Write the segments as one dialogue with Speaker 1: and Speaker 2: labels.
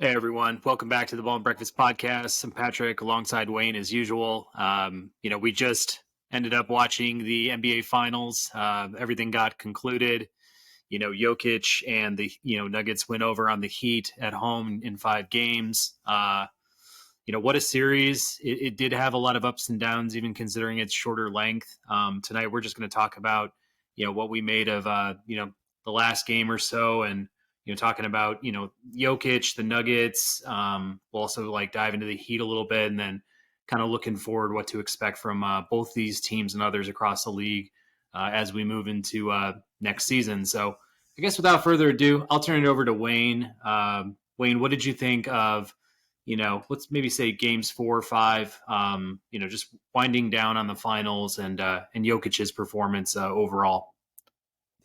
Speaker 1: Hey everyone, welcome back to the Ball and Breakfast Podcast. I'm Patrick, alongside Wayne as usual. We just ended up watching the NBA Finals. Everything got concluded. Jokic and the Nuggets went over on the Heat at home in 5 games. What a series! It did have a lot of ups and downs, even considering its shorter length. Tonight we're just going to talk about what we made of the last game or so, and talking about, Jokic, the Nuggets. We'll also dive into the Heat a little bit, and then kind of looking forward what to expect from both these teams and others across the league as we move into next season. So I guess without further ado, I'll turn it over to Wayne. Wayne, what did you think of, let's maybe say games 4 or 5, just winding down on the finals and Jokic's performance overall?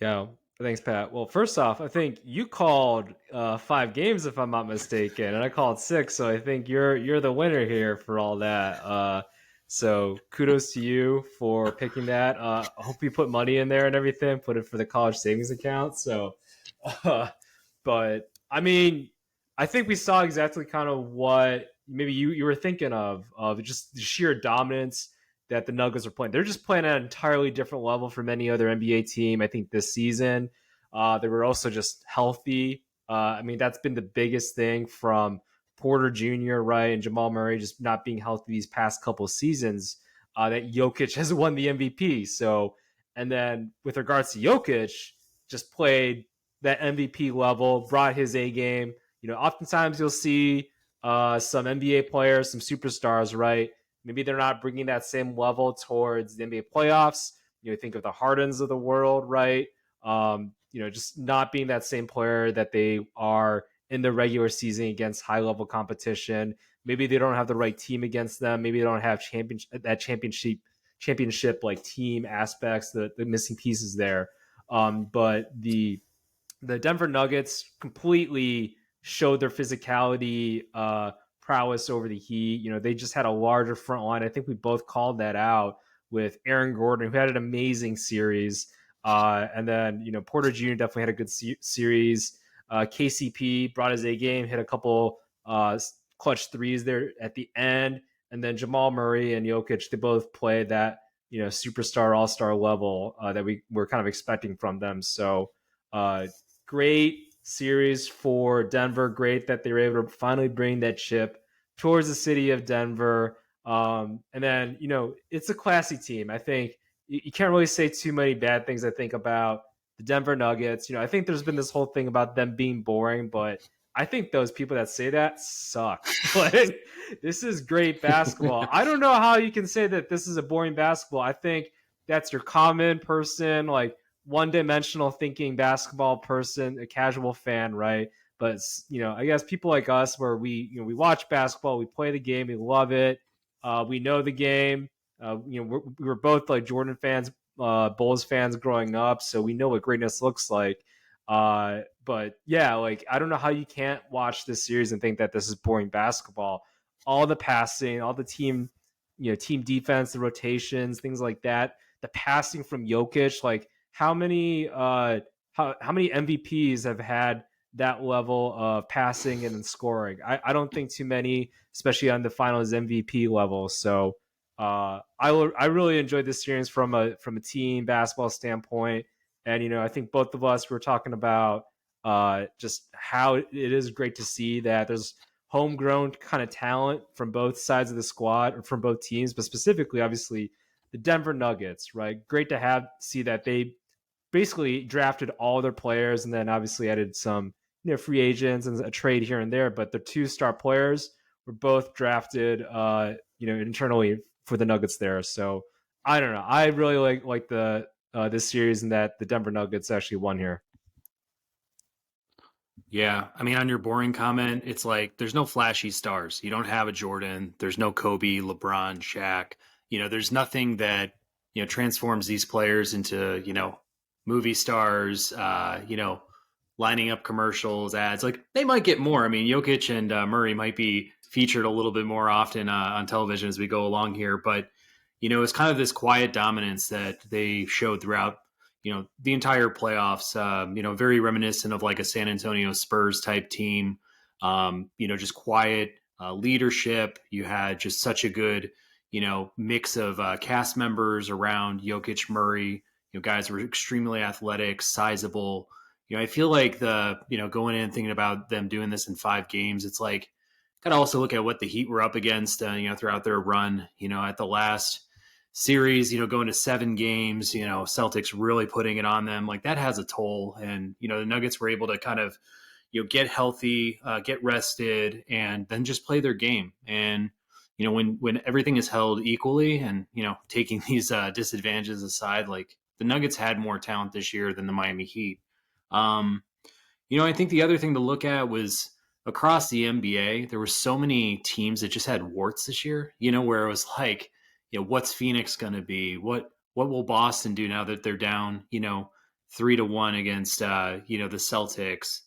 Speaker 2: Yeah, thanks, Pat. Well, first off, I think you called 5 games, if I'm not mistaken, and I called 6. So I think you're the winner here for all that. So kudos to you for picking that. I hope you put money in there and everything. Put it for the college savings account. So, uh, but I mean, I think we saw exactly kind of what maybe you were thinking of just the sheer dominance that the Nuggets are playing. They're just playing at an entirely different level from any other NBA team, I think, this season. They were also just healthy. That's been the biggest thing from Porter Jr., right, and Jamal Murray just not being healthy these past couple seasons, that Jokic has won the MVP. So, and then with regards to Jokic, just played that MVP level, brought his A game. Oftentimes you'll see some NBA players, some superstars, right? Maybe they're not bringing that same level towards the NBA playoffs. Think of the Hardens of the world, right? Just not being that same player that they are in the regular season against high level competition. Maybe they don't have the right team against them. Maybe they don't have championship like team aspects, the missing pieces there. But the Denver Nuggets completely showed their physicality, prowess over the Heat. They just had a larger front line. I think we both called that out with Aaron Gordon, who had an amazing series. And then, Porter Jr. definitely had a good series. KCP brought his A game, hit a couple clutch threes there at the end. And then Jamal Murray and Jokic, they both played that, superstar, all-star level that we were kind of expecting from them. So great series for Denver. Great that they were able to finally bring that chip towards the city of Denver. And then, it's a classy team. I think you can't really say too many bad things, I think, about the Denver Nuggets. I think there's been this whole thing about them being boring, but I think those people that say that suck. Like, this is great basketball. I don't know how you can say that this is a boring basketball. I think that's your common person, like one-dimensional thinking basketball person, a casual fan, right? But I guess people like us, where we watch basketball, we play the game, we love it, we know the game. We were both like Jordan fans, Bulls fans growing up, so we know what greatness looks like. But yeah, I don't know how you can't watch this series and think that this is boring basketball. All the passing, all the team defense, the rotations, things like that. The passing from Jokic, like how many MVPs have had that level of passing and scoring? I don't think too many, especially on the finals MVP level. So I really enjoyed this series from a team basketball standpoint. And I think both of us were talking about just how it is great to see that there's homegrown kind of talent from both sides of the squad, or from both teams, but specifically, obviously, the Denver Nuggets, right? Great to see that they basically drafted all their players, and then obviously added some free agents and a trade here and there. But the 2 star players were both drafted, internally for the Nuggets there. So I don't know. I really like the this series, and that the Denver Nuggets actually won here.
Speaker 1: Yeah, on your boring comment, it's like there's no flashy stars. You don't have a Jordan. There's no Kobe, LeBron, Shaq. There's nothing that transforms these players into movie stars. Lining up commercials, ads. Like, they might get more. Jokic and Murray might be featured a little bit more often on television as we go along here, but it's kind of this quiet dominance that they showed throughout the entire playoffs. Very reminiscent of like a San Antonio Spurs type team. Just quiet leadership. You had just such a good, mix of cast members around Jokic, Murray. Guys were extremely athletic, sizable. I feel like going in and thinking about them doing this in 5 games, it's like got to also look at what the Heat were up against, throughout their run. At the last series, going to 7 games, Celtics really putting it on them. Like that has a toll. And, the Nuggets were able to kind of, get healthy, get rested, and then just play their game. And, when everything is held equally and, taking these disadvantages aside, like the Nuggets had more talent this year than the Miami Heat. I think the other thing to look at was across the NBA, there were so many teams that just had warts this year, where it was like, what's Phoenix going to be? What will Boston do now that they're down, 3-1 against, the Celtics?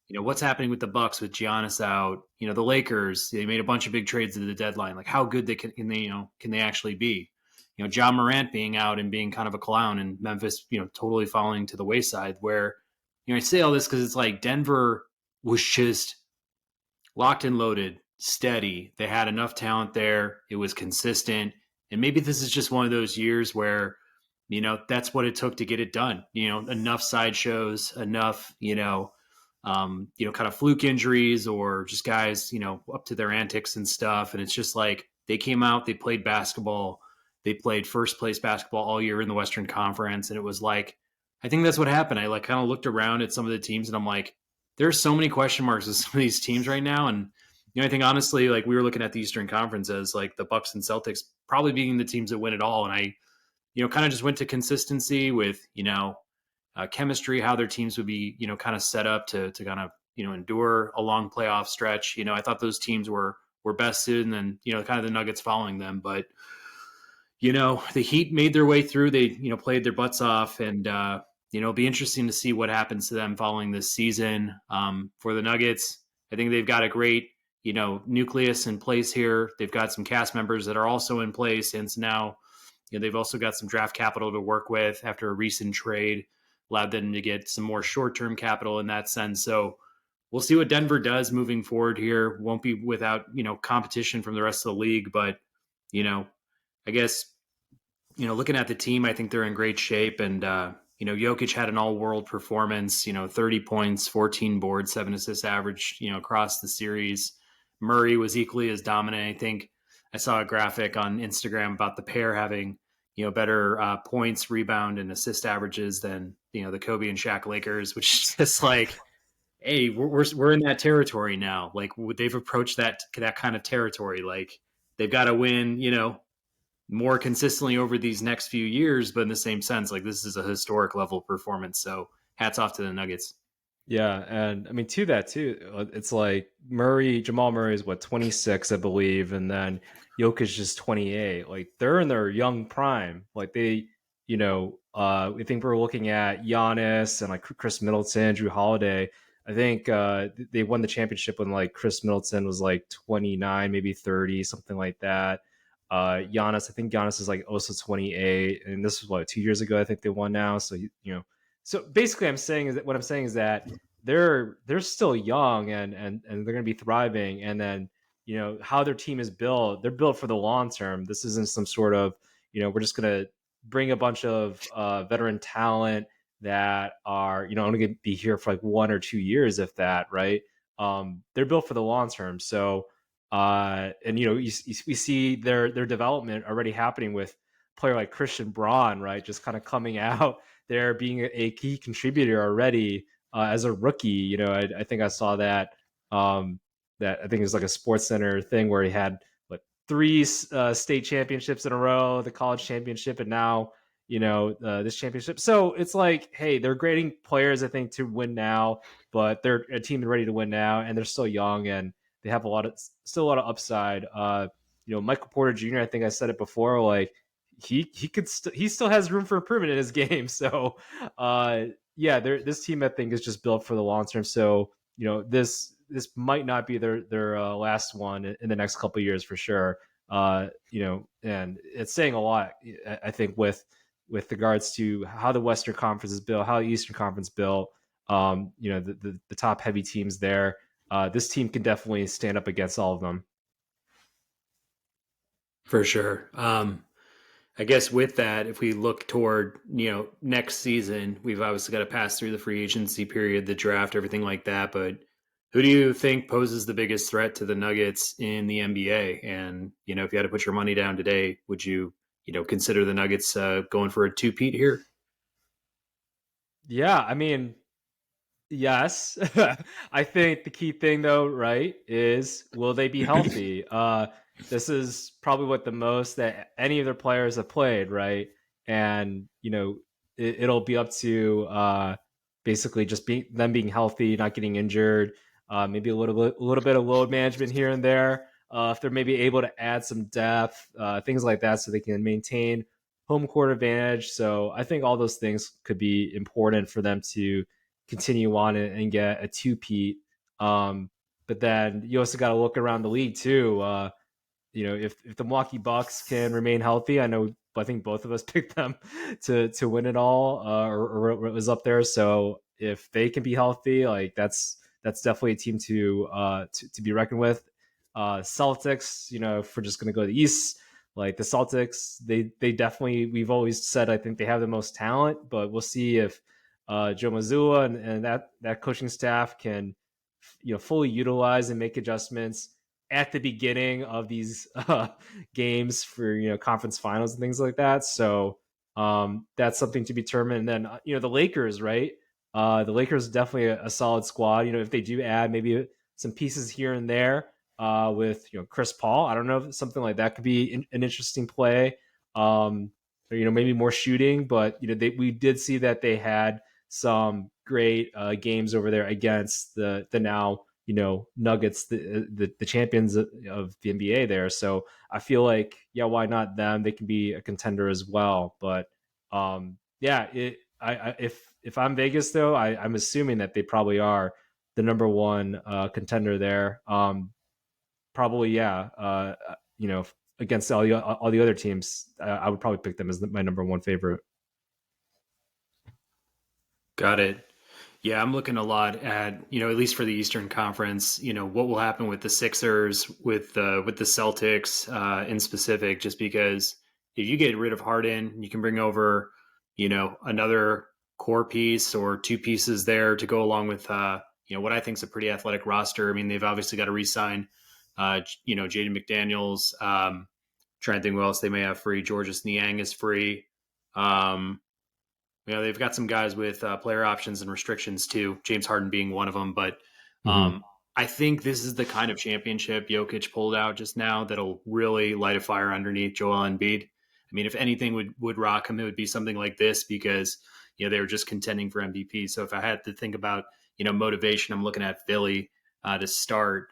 Speaker 1: What's happening with the Bucks with Giannis out? The Lakers, they made a bunch of big trades at the deadline. Like how good can they actually be? John Morant being out and being kind of a clown, and Memphis, totally falling to the wayside. Where, I say all this because it's like Denver was just locked and loaded, steady. They had enough talent there. It was consistent. And maybe this is just one of those years where, that's what it took to get it done. Enough sideshows, enough, kind of fluke injuries or just guys, up to their antics and stuff. And it's just like they came out, they played basketball, they played first place basketball all year in the Western Conference. And it was like, I think that's what happened. I like kind of looked around at some of the teams and I'm like, there's so many question marks with some of these teams right now. And, I think honestly, like we were looking at the Eastern Conference as like the Bucks and Celtics probably being the teams that win it all. And I, kind of just went to consistency with, chemistry, how their teams would be, kind of set up to kind of, endure a long playoff stretch. I thought those teams were best suited, and then, kind of the Nuggets following them. But, the Heat made their way through. They, played their butts off, and, it'll be interesting to see what happens to them following this season. For the Nuggets, I think they've got a great, nucleus in place here. They've got some cast members that are also in place. And so now, they've also got some draft capital to work with after a recent trade, allowed them to get some more short-term capital in that sense. So we'll see what Denver does moving forward here. Won't be without, competition from the rest of the league. But, I guess, looking at the team, I think they're in great shape. And, Jokic had an all-world performance, 30 points, 14 boards, 7 assists average, across the series. Murray was equally as dominant. I think I saw a graphic on Instagram about the pair having, better points, rebound, and assist averages than, the Kobe and Shaq Lakers, which is just like, hey, we're in that territory now. Like they've approached that kind of territory. Like they've got to win, more consistently over these next few years, but in the same sense, like this is a historic level performance. So hats off to the Nuggets.
Speaker 2: Yeah, and I mean to that too. It's like Jamal Murray is what 26, I believe, and then Jokic is 28. Like they're in their young prime. Like they, I think we're looking at Giannis and like Chris Middleton, Drew Holiday. I think they won the championship when like Chris Middleton was like 29, maybe 30, something like that. I think Giannis is like also 28, and this was what 2 years ago. I think they won now. So so basically, what I'm saying is that they're still young and they're going to be thriving. And then how their team is built, they're built for the long term. This isn't some sort of we're just going to bring a bunch of veteran talent that are only going to be here for like 1 or 2 years, if that. Right? They're built for the long term. So and we see their development already happening with a player like Christian Braun, right? Just kind of coming out there being a key contributor already as a rookie. I think I saw that that I think it was like a Sports Center thing where he had what 3 state championships in a row, the college championship, and now this championship. So it's like, hey, they're grading players, I think, to win now, but they're a team ready to win now, and they're still young and they have still a lot of upside. Michael Porter Jr., I think I said it before, like he still has room for improvement in his game. So yeah, this team I think is just built for the long term. So this might not be their last one in the next couple of years for sure. And it's saying a lot, I think, with regards to how the Western Conference is built, how the Eastern Conference built. The top heavy teams there. this team can definitely stand up against all of them.
Speaker 1: For sure. I guess with that, if we look toward, next season, we've obviously got to pass through the free agency period, the draft, everything like that. But who do you think poses the biggest threat to the Nuggets in the NBA? And, if you had to put your money down today, would you, consider the Nuggets going for a two-peat here?
Speaker 2: Yeah, I mean, yes. I think the key thing though, right, is will they be healthy? This is probably what the most that any of their players have played, right? And it'll be up to basically just them being healthy, not getting injured, maybe a little bit of load management here and there. If they're maybe able to add some depth, things like that, so they can maintain home court advantage. So I think all those things could be important for them to continue on and get a two-peat. But then you also got to look around the league too. If the Milwaukee Bucks can remain healthy, I think both of us picked them to win it all, or it was up there. So if they can be healthy, like that's definitely a team to be reckoned with. Celtics, if we're just gonna go to the East, like the Celtics, they definitely, we've always said I think they have the most talent, but we'll see if Joe Mazzulla and that coaching staff can fully utilize and make adjustments at the beginning of these games for conference finals and things like that. So that's something to be determined. And then the Lakers, right? The Lakers definitely a solid squad. If they do add maybe some pieces here and there with Chris Paul, I don't know if something like that could be an interesting play. Or, maybe more shooting, but we did see that they had some great games over there against the now Nuggets, the champions of the NBA there. So I feel like, yeah, why not them? They can be a contender as well. But yeah, if I'm Vegas though, I'm assuming that they probably are the number one contender there. Probably, yeah. Against all the other teams, I would probably pick them as my number one favorite.
Speaker 1: Got it. Yeah, I'm looking a lot at, at least for the Eastern Conference, what will happen with the Sixers, with the Celtics in specific, just because if you get rid of Harden, you can bring over, another core piece or two pieces there to go along with, what I think is a pretty athletic roster. I mean, they've obviously got to re-sign, Jaden McDaniels. Trying to think what else they may have free. Georges Niang is free. Um, they've got some guys with player options and restrictions too, James Harden being one of them. But
Speaker 2: Mm-hmm.
Speaker 1: I think this is the kind of championship Jokic pulled out just now that'll really light a fire underneath Joel Embiid. I mean, if anything would rock him, it would be something like this because, they were just contending for MVP. So if I had to think about, motivation, I'm looking at Philly to start.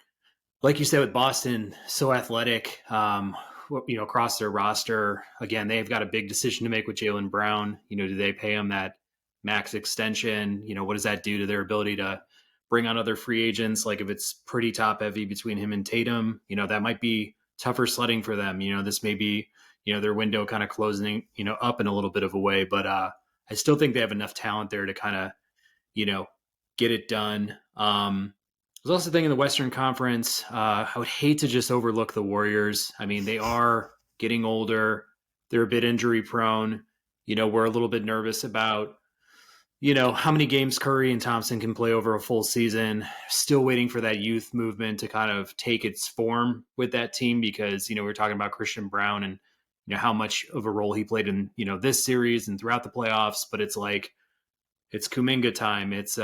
Speaker 1: Like you said with Boston, so athletic, across their roster. Again, they've got a big decision to make with Jaylen Brown. Do they pay him that max extension? What does that do to their ability to bring on other free agents? Like if it's pretty top heavy between him and Tatum, that might be tougher sledding for them. This may be, their window kind of closing, up in a little bit of a way, but I still think they have enough talent there to kind of, you know, get it done. I was also thinking the Western Conference. I would hate to just overlook the Warriors. I mean, they are getting older. They're a bit injury prone. We're a little bit nervous about, how many games Curry and Thompson can play over a full season. Still waiting for that youth movement to kind of take its form with that team because, we're talking about Christian Brown and, how much of a role he played in, this series and throughout the playoffs. But it's like, it's Kuminga time. It's,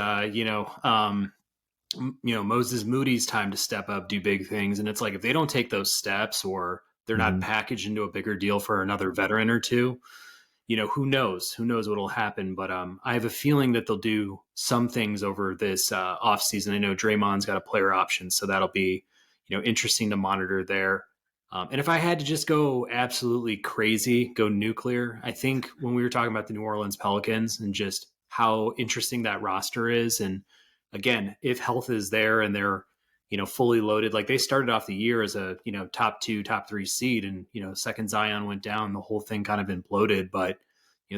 Speaker 1: Moses Moody's time to step up, do big things. And it's like, if they don't take those steps or they're not
Speaker 2: Mm-hmm.
Speaker 1: packaged into a bigger deal for another veteran or two, who knows what'll happen. But I have a feeling that they'll do some things over this offseason. I know Draymond's got a player option, so that'll be, interesting to monitor there. And if I had to just go absolutely crazy, go nuclear, I think when we were talking about the New Orleans Pelicans and just how interesting that roster is, and again, if health is there and they're, fully loaded, like they started off the year as a, top 2, top 3 seed, and, second Zion went down, the whole thing kind of imploded. But,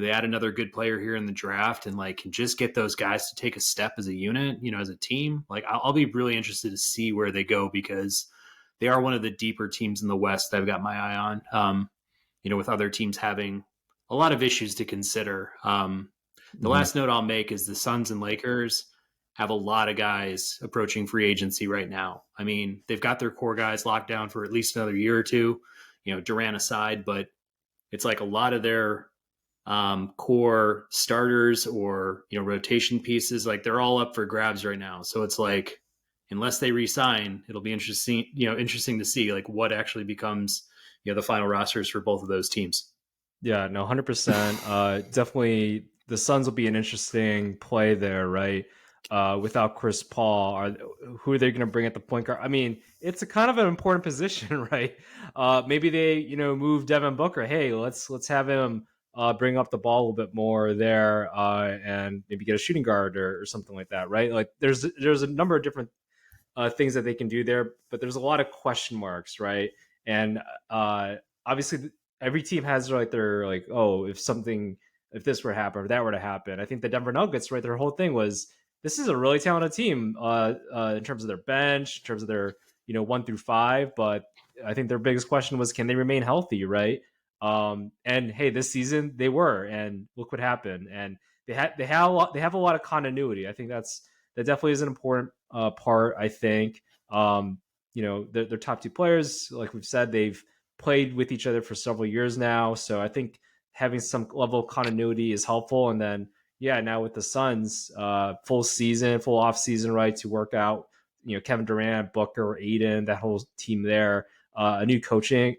Speaker 1: they add another good player here in the draft and like can just get those guys to take a step as a unit, as a team, like I'll be really interested to see where they go because they are one of the deeper teams in the West that I've got my eye on. With other teams having a lot of issues to consider. The last note I'll make is the Suns and Lakers have a lot of guys approaching free agency right now. I mean, they've got their core guys locked down for at least another year or two, Durant aside, but it's like a lot of their core starters or, rotation pieces, like they're all up for grabs right now. So it's like, unless they re-sign, it'll be interesting to see like what actually becomes, the final rosters for both of those teams.
Speaker 2: Yeah, no, 100%. Definitely the Suns will be an interesting play there, right? Without Chris Paul, who are they going to bring at the point guard? I mean, it's a kind of an important position, right? Maybe they, move Devin Booker. Hey, let's have him bring up the ball a little bit more there, and maybe get a shooting guard or something like that, right? Like there's a number of different things that they can do there, but there's a lot of question marks, right? And obviously, every team has like their like, oh, if this were to happen or that were to happen. I think the Denver Nuggets, right, their whole thing was this is a really talented team in terms of their bench, in terms of their 1 through 5, but I think their biggest question was can they remain healthy, right? And hey, this season they were, and look what happened. And they have a lot of continuity. I think that definitely is an important part. I think their top 2 players, like we've said, they've played with each other for several years now. So I think having some level of continuity is helpful. And then, yeah, now with the Suns, full off season, right, to work out, Kevin Durant, Booker, Aiden, that whole team there, a new coaching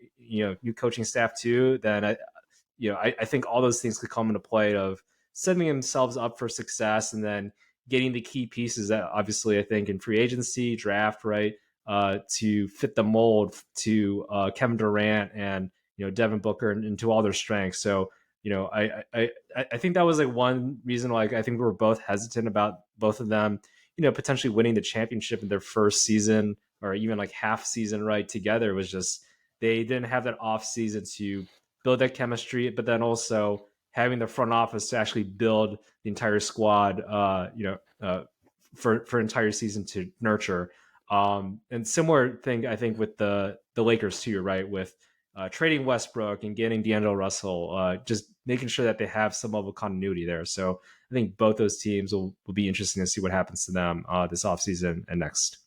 Speaker 2: staff too. Then I think all those things could come into play of setting themselves up for success and then getting the key pieces that obviously I think in free agency, draft, right, to fit the mold to Kevin Durant and Devin Booker and to all their strengths. So I think that was like one reason like I think we were both hesitant about both of them potentially winning the championship in their first season or even like half season right together. Was just they didn't have that off season to build that chemistry, but then also having the front office to actually build the entire squad for entire season to nurture. And similar thing I think with the Lakers too, right? With trading Westbrook and getting D'Angelo Russell, just making sure that they have some level of continuity there. So I think both those teams will be interesting to see what happens to them this offseason and next.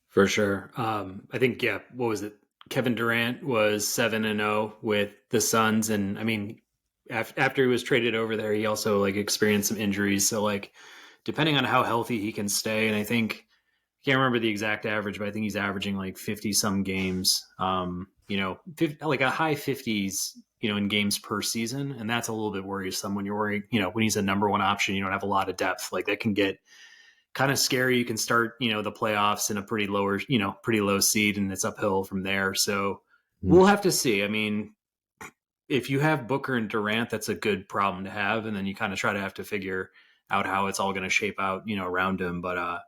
Speaker 1: For sure. I think, yeah, what was it? Kevin Durant was 7-0 with the Suns. And I mean, after he was traded over there, he also like experienced some injuries. So like, depending on how healthy he can stay, and I think, I can't remember the exact average, but I think he's averaging like 50 some games, like a high 50s, in games per season. And that's a little bit worrisome when you're worried, when he's a number one option, you don't have a lot of depth. Like that can get kind of scary. You can start, the playoffs in a pretty low seed and it's uphill from there. So we'll have to see. I mean, if you have Booker and Durant, that's a good problem to have. And then you kind of try to have to figure out how it's all going to shape out, around him. But I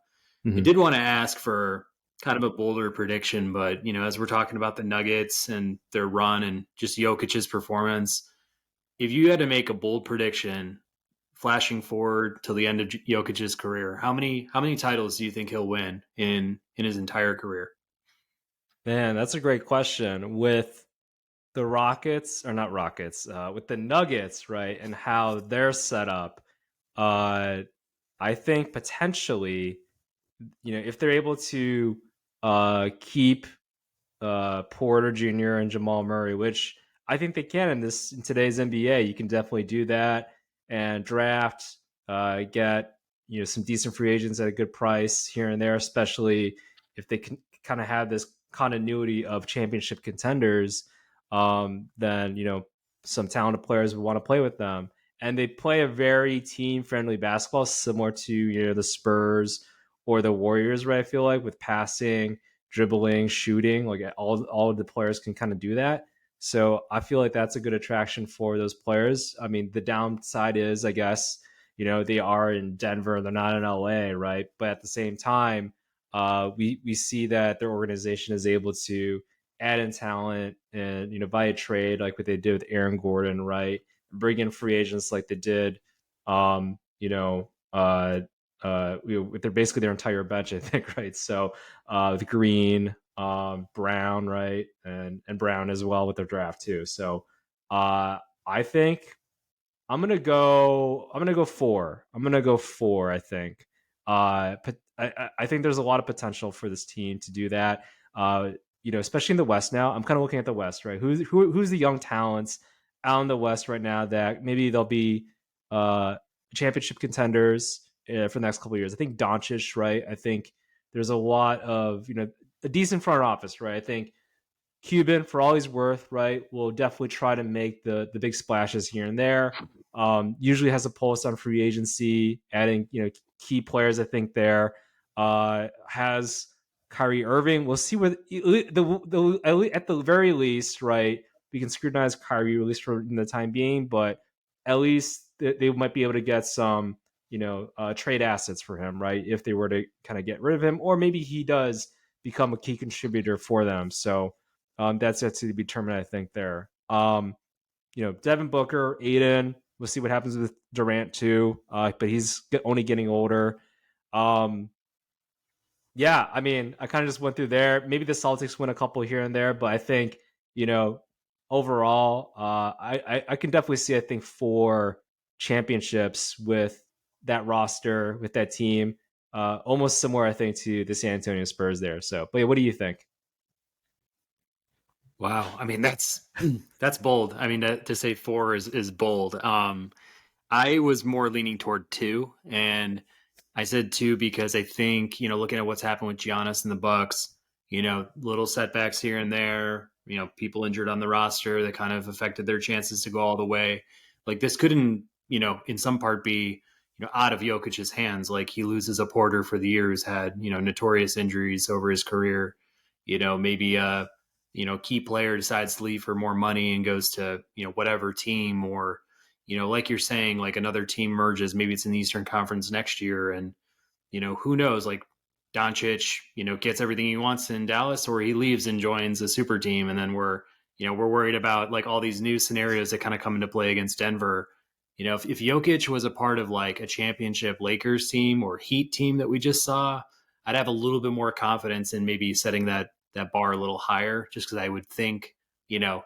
Speaker 1: did want to ask for kind of a bolder prediction, but, as we're talking about the Nuggets and their run and just Jokic's performance, if you had to make a bold prediction flashing forward till the end of Jokic's career, how many titles do you think he'll win in his entire career?
Speaker 2: Man, that's a great question. With the Rockets, or not Rockets, with the Nuggets, right, and how they're set up, I think potentially, if they're able to keep Porter Jr. and Jamal Murray, which I think they can in today's NBA, you can definitely do that and draft, get some decent free agents at a good price here and there, especially if they can kind of have this continuity of championship contenders. Then some talented players would want to play with them, and they play a very team friendly basketball, similar to the Spurs or the Warriors, right? I feel like with passing, dribbling, shooting, like all of the players can kind of do that. So I feel like that's a good attraction for those players. I mean, the downside is, I guess, they are in Denver, they're not in LA, right? But at the same time, we see that their organization is able to add in talent and, via trade, like what they did with Aaron Gordon, right? Bring in free agents like they did, um, you know, uh, with their basically their entire bench, I think, right? So with Green, Brown, right, and Brown as well with their draft too. So I think I'm gonna go four. I'm gonna go four. I think. I think there's a lot of potential for this team to do that. Uh, especially in the West now. I'm kind of looking at the West, right? Who's the young talents out in the West right now that maybe they'll be championship contenders for the next couple of years. I think Doncic, right? I think there's a lot of a decent front office, right? I think Cuban, for all he's worth, right, will definitely try to make the big splashes here and there. Usually has a pulse on free agency, adding key players. I think there has Kyrie Irving. We'll see what at the very least, right? We can scrutinize Kyrie at least for in the time being, but at least they might be able to get some trade assets for him, right? If they were to kind of get rid of him, or maybe he does become a key contributor for them. So that's yet to be determined, I think, there. Devin Booker, Aiden, we'll see what happens with Durant too, but he's only getting older. Yeah, I mean, I kind of just went through there. Maybe the Celtics win a couple here and there, but I think, overall, I can definitely see, I think, 4 championships with that roster, with that team. Almost similar, I think, to the San Antonio Spurs there. So, but yeah, what do you think?
Speaker 1: Wow. I mean, that's bold. I mean, to say 4 is bold. I was more leaning toward 2, and I said 2 because I think, looking at what's happened with Giannis and the Bucks, little setbacks here and there, people injured on the roster that kind of affected their chances to go all the way. Like this couldn't, in some part be, out of Jokic's hands. Like he loses a Porter for the year who's had, notorious injuries over his career. Maybe key player decides to leave for more money and goes to, whatever team, or, like you're saying, like another team merges, maybe it's in the Eastern Conference next year. And, who knows, like Doncic, gets everything he wants in Dallas, or he leaves and joins a super team. And then we're worried about like all these new scenarios that kind of come into play against Denver. If Jokic was a part of like a championship Lakers team or Heat team that we just saw, I'd have a little bit more confidence in maybe setting that bar a little higher, just because I would think, you know,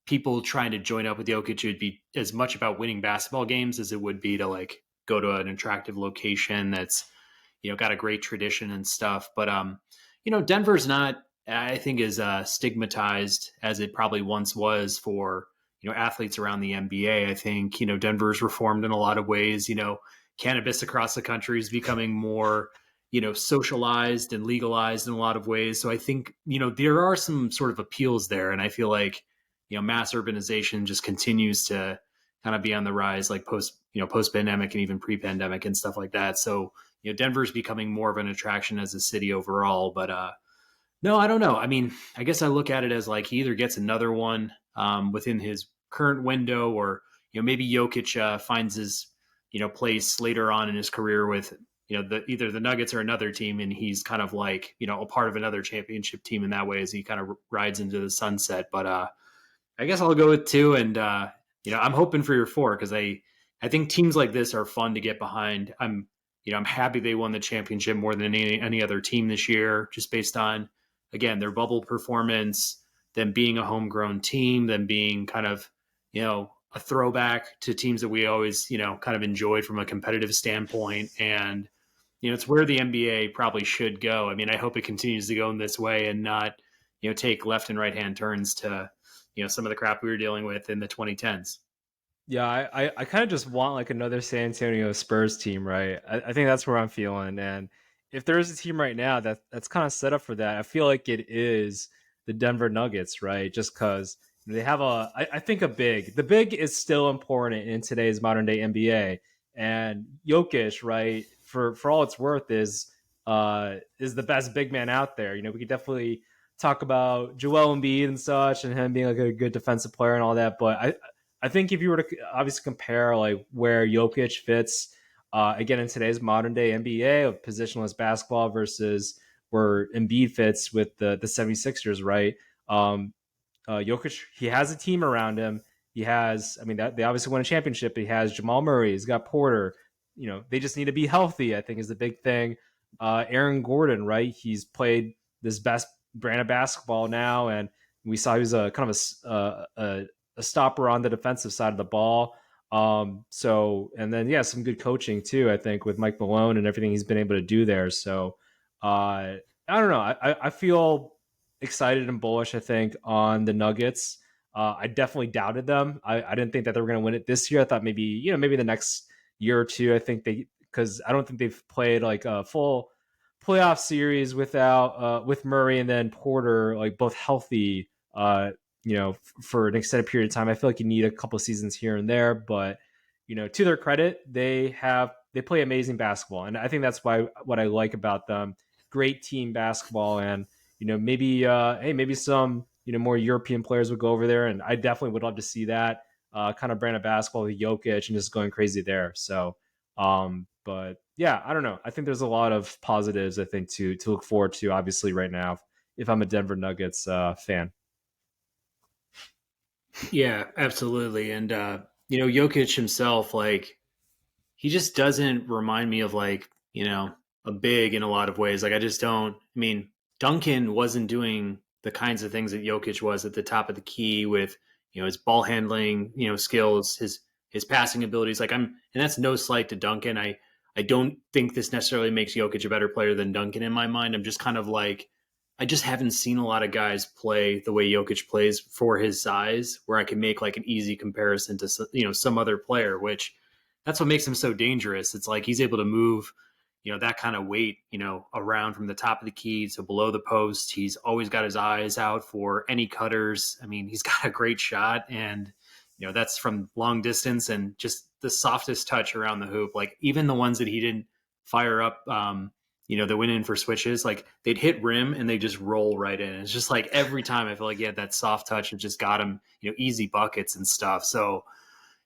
Speaker 1: people trying to join up with Jokic would be as much about winning basketball games as it would be to like go to an attractive location that's, got a great tradition and stuff. But Denver's not, I think, as stigmatized as it probably once was for, athletes around the NBA. I think, Denver's reformed in a lot of ways. Cannabis across the country is becoming more, socialized and legalized in a lot of ways. So I think, there are some sort of appeals there. And I feel like, mass urbanization just continues to kind of be on the rise, like post pandemic and even pre pandemic and stuff like that. So, Denver's becoming more of an attraction as a city overall. But no, I don't know. I mean, I guess I look at it as like he either gets another one within his current window, or maybe Jokic finds his place later on in his career with either the Nuggets or another team, and he's kind of like a part of another championship team in that way as he kind of rides into the sunset. But I guess I'll go with 2, and I'm hoping for your 4 because I think teams like this are fun to get behind. I'm happy they won the championship more than any other team this year, just based on, again, their bubble performance, them being a homegrown team, them being kind of a throwback to teams that we always kind of enjoyed from a competitive standpoint. And it's where the NBA probably should go. I mean, I hope it continues to go in this way and not take left and right hand turns to some of the crap we were dealing with in the 2010s.
Speaker 2: Yeah, I kind of just want like another San Antonio Spurs team, right? I think that's where I'm feeling. And if there is a team right now that's kind of set up for that, I feel like it is the Denver Nuggets, right? Just because they have I think the big is still important in today's modern day NBA. And Jokic, right, for all it's worth, is the best big man out there. We could definitely talk about Joel Embiid and such, and him being like a good defensive player and all that, but I think if you were to obviously compare like where Jokic fits, again in today's modern day NBA of positionless basketball versus where Embiid fits with the 76ers, right? Jokic, he has a team around him. He has, I mean, that they obviously won a championship. He has Jamal Murray. He's got Porter. They just need to be healthy, I think, is the big thing. Aaron Gordon, right? He's played this best brand of basketball now, and we saw he was a kind of a stopper on the defensive side of the ball. And then some good coaching too, I think, with Mike Malone and everything he's been able to do there. So I don't know. I feel excited and bullish, I think, on the Nuggets. I definitely doubted them. I didn't think that they were going to win it this year. I thought maybe the next year or two. I think because I don't think they've played like a full playoff series without with Murray and then Porter like both healthy. For an extended period of time. I feel like you need a couple seasons here and there, but to their credit, they play amazing basketball, and I think that's why what I like about them. Great team basketball, and maybe some more European players would go over there, and I definitely would love to see that kind of brand of basketball with Jokic and just going crazy there. So, but yeah, I don't know. I think there's a lot of positives I think to look forward to. Obviously, right now, if I'm a Denver Nuggets fan.
Speaker 1: Yeah, absolutely. And Jokic himself, like he just doesn't remind me of like, a big in a lot of ways. Like I just don't. I mean, Duncan wasn't doing the kinds of things that Jokic was at the top of the key with, his ball handling, skills, his passing abilities. And that's no slight to Duncan. I don't think this necessarily makes Jokic a better player than Duncan in my mind. I'm just kind of like I just haven't seen a lot of guys play the way Jokic plays for his size, where I can make like an easy comparison to some other player, which that's what makes him so dangerous. It's like he's able to move, that kind of weight, around from the top of the key to below the post. He's always got his eyes out for any cutters. I mean, he's got a great shot, and that's from long distance and just the softest touch around the hoop. Like even the ones that he didn't fire up. They went in for switches, like they'd hit rim and they just roll right in. It's just like every time I feel like he had that soft touch and just got him, easy buckets and stuff. So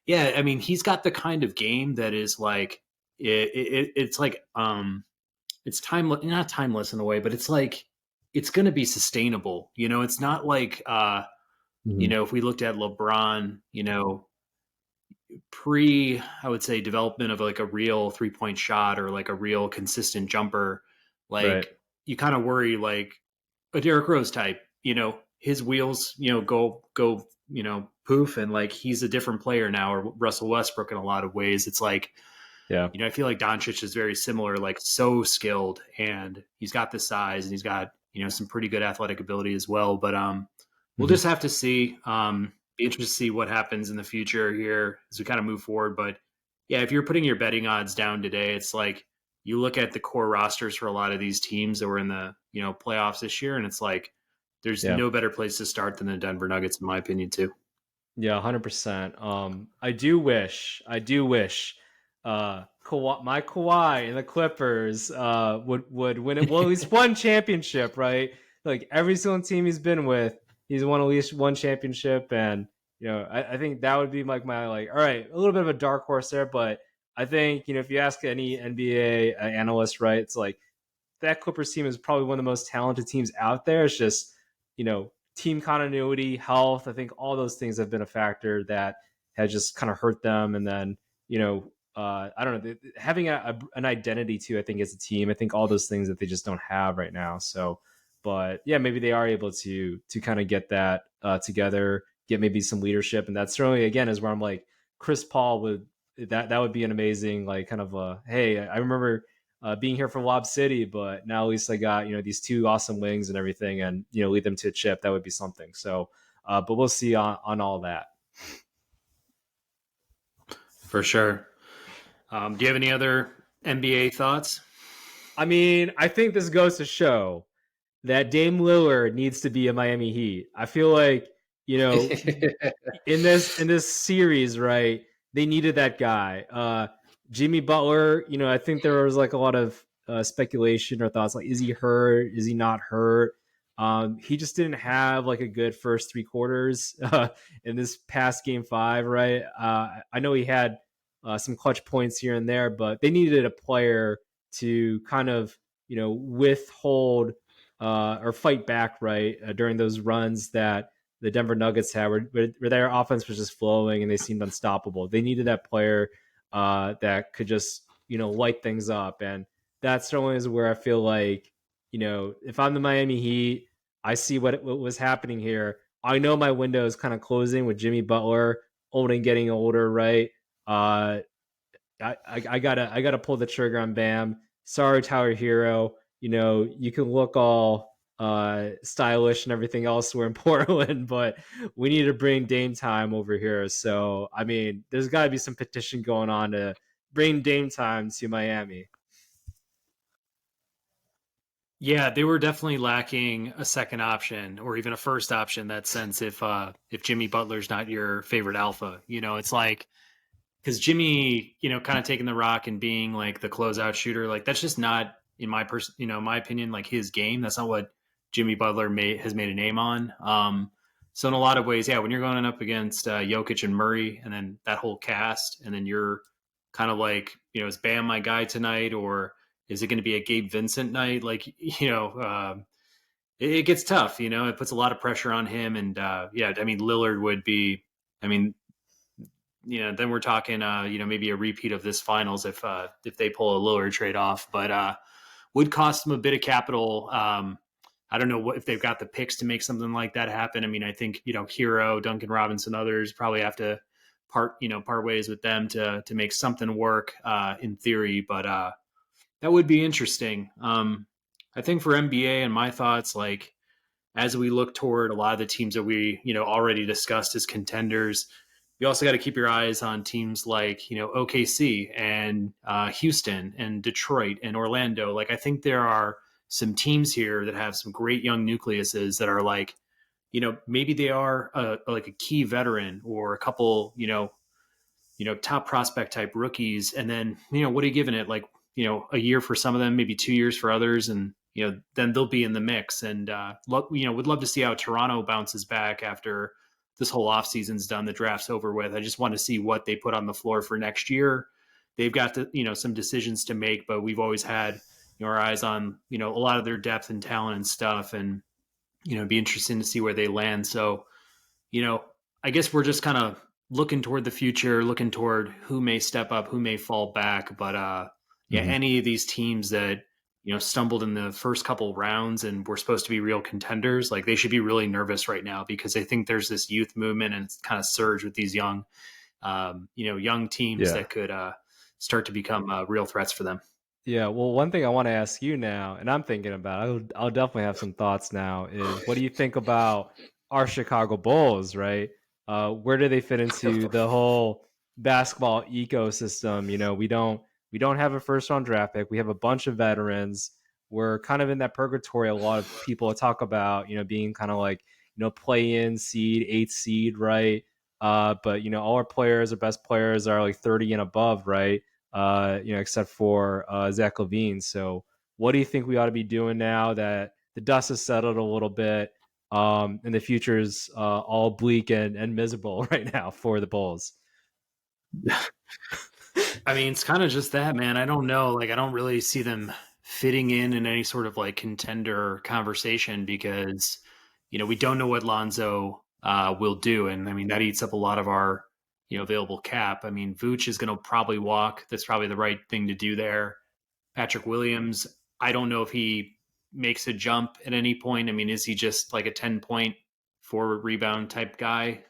Speaker 1: yeah, I mean, he's got the kind of game that is like it's like it's timeless, not timeless in a way, but it's like it's going to be sustainable. It's not like if we looked at LeBron, pre I would say development of like a real 3-point shot or like a real consistent jumper,
Speaker 2: Right.
Speaker 1: like you kind of worry like a Derrick Rose type, his wheels, go, poof, and like he's a different player now, or Russell Westbrook in a lot of ways. It's like,
Speaker 2: Yeah.
Speaker 1: I feel like Doncic is very similar, like so skilled, and he's got the size and he's got, some pretty good athletic ability as well. But we'll just have to see. Be interested to see what happens in the future here as we kind of move forward. But yeah, if you're putting your betting odds down today, it's like you look at the core rosters for a lot of these teams that were in the playoffs this year, and it's like there's
Speaker 2: Yeah.
Speaker 1: no better place to start than the Denver Nuggets, in my opinion, too.
Speaker 2: Yeah, 100%. I do wish my Kawhi and the Clippers would win it. Well, at least one championship, right? Like every single team he's been with, he's won at least one championship, and I think that would be like my like. All right, a little bit of a dark horse there, but I think if you ask any NBA analyst, right, it's like that Clippers team is probably one of the most talented teams out there. It's just, team continuity, health. I think all those things have been a factor that has just kind of hurt them. And then, I don't know, having an identity too, I think, as a team. I think all those things that they just don't have right now. So, but yeah, maybe they are able to kind of get that together, get maybe some leadership. And that's certainly, again, is where I'm like, Chris Paul would, that would be an amazing, like, kind of hey, I remember being here for Lob City, but now at least I got these two awesome wings and everything, and lead them to a chip. That would be something. So, but we'll see on all that.
Speaker 1: For sure. Do you have any other NBA thoughts?
Speaker 2: I mean, I think this goes to show that Dame Lillard needs to be a Miami Heat. I feel like in this series, right? They needed that guy. Jimmy Butler, I think there was like a lot of speculation or thoughts like, is he hurt? Is he not hurt? He just didn't have like a good first three quarters in this past game five, right? I know he had some clutch points here and there, but they needed a player to kind of, withhold or fight back, right, during those runs that the Denver Nuggets had, where their offense was just flowing and they seemed unstoppable. They needed that player that could just light things up, and that certainly is where I feel like if I'm the Miami Heat, I see what was happening here. I know my window is kind of closing with Jimmy Butler old and getting older, right? Uh, I gotta pull the trigger on Bam. Sorry, Tyler Hero. You can look all stylish and everything else we're in Portland, but we need to bring Dame time over here. So I mean, there's got to be some petition going on to bring Dame time to Miami.
Speaker 1: Yeah, they were definitely lacking a second option or even a first option in that sense if Jimmy Butler's not your favorite alpha. It's like because Jimmy, kind of taking the rock and being like the closeout shooter, like that's just not in my opinion, like his game. That's not what Jimmy Butler has made a name on. So in a lot of ways, yeah, when you're going up against Jokic and Murray, and then that whole cast, and then you're kind of like, is Bam my guy tonight, or is it going to be a Gabe Vincent night? Like, it gets tough. It puts a lot of pressure on him, and yeah, I mean Lillard would be. I mean, then we're talking, maybe a repeat of this finals if they pull a Lillard trade off, but would cost them a bit of capital. I don't know if they've got the picks to make something like that happen. I mean, I think Hero, Duncan Robinson, others probably have to part ways with them to make something work in theory, but that would be interesting. I think for NBA and my thoughts, like as we look toward a lot of the teams that we already discussed as contenders, you also got to keep your eyes on teams like OKC and Houston and Detroit and Orlando. Like I think there are some teams here that have some great young nucleuses that are like maybe they are like a key veteran or a couple top prospect type rookies, and then what are you giving it, like a year for some of them, maybe 2 years for others, and then they'll be in the mix. And would love to see how Toronto bounces back after this whole offseason's done, the draft's over with. I just want to see what they put on the floor for next year. They've got some decisions to make, but we've always had our eyes on a lot of their depth and talent and stuff, and it'd be interesting to see where they land. So I guess we're just kind of looking toward the future, looking toward who may step up, who may fall back. But yeah,
Speaker 3: Mhm.
Speaker 1: any of these teams that stumbled in the first couple rounds and were supposed to be real contenders, like they should be really nervous right now because I think there's this youth movement and it's kind of surge with these young teams
Speaker 3: Yeah.
Speaker 1: that could start to become real threats for them.
Speaker 2: Yeah, well, one thing I want to ask you now, and I'm thinking about, I'll definitely have some thoughts now, is what do you think about our Chicago Bulls, right? Where do they fit into the whole basketball ecosystem? We don't have a first round draft pick. We have a bunch of veterans. We're kind of in that purgatory. A lot of people talk about, being kind of like, play in seed, 8th seed, right? But all our players, our best players are like 30 and above, right? Except for Zach LaVine. So, what do you think we ought to be doing now that the dust has settled a little bit, and the future's all bleak and miserable right now for the Bulls?
Speaker 1: I mean, it's kind of just that, man. I don't know. Like, I don't really see them fitting in any sort of like contender conversation because, we don't know what Lonzo will do. And I mean, that eats up a lot of our, available cap. I mean, Vooch is going to probably walk. That's probably the right thing to do there. Patrick Williams, I don't know if he makes a jump at any point. I mean, is he just like a 10-point forward rebound type guy?